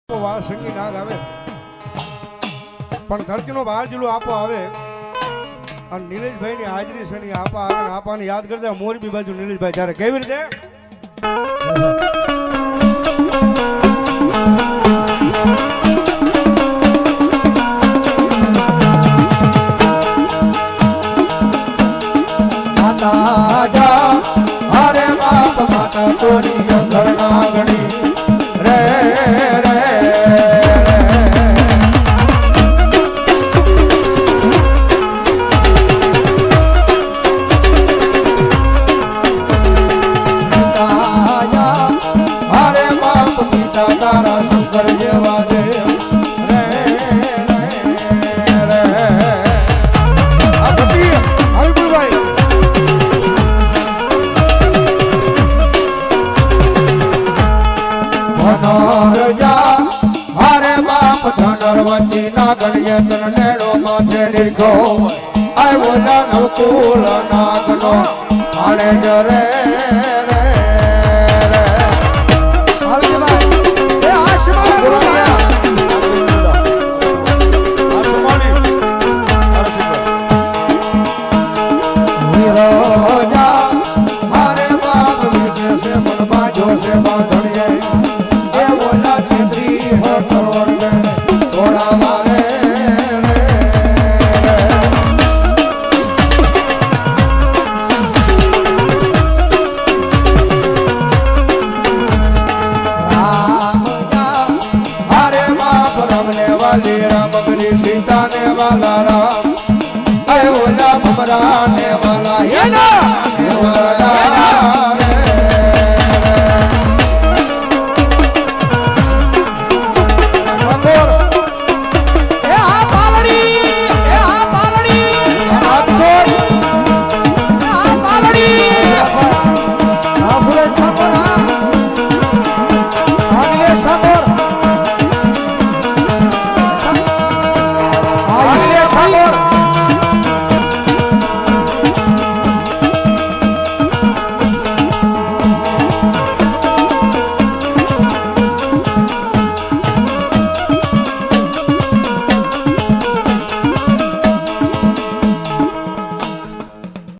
સંગી નાગ આવે પણ ધરતીનો બહાર જિલ્લો આપો આવે અને નીલેશભાઈ ની હાજરી છે આપા આવે આપાને યાદ કરતા મોરબી બાજુ નીલેશભાઈ જ્યારે કેવી રીતે અરે બાપ માતા તોરી અંદર નાગણી રે રે અરે બાપ પિતા તારા શંકર જેવા દેવ રે રે રે આ સતી હરિપુરભાઈ ધનરજા હરે બાપ ધનરવતી નાગણીય તન નેડો માથે લીધો આવ્યો નાનો કુલ નાગનો આણે જરે રે રે આવી ભાઈ એ આશીર્વાદ ગુરુયા હીરોજા હરે બાપ વિજય સે મન બાજો સે બાંધણીએ सीता ने वाला राम अयोध्या भमरा ने वाला ये ना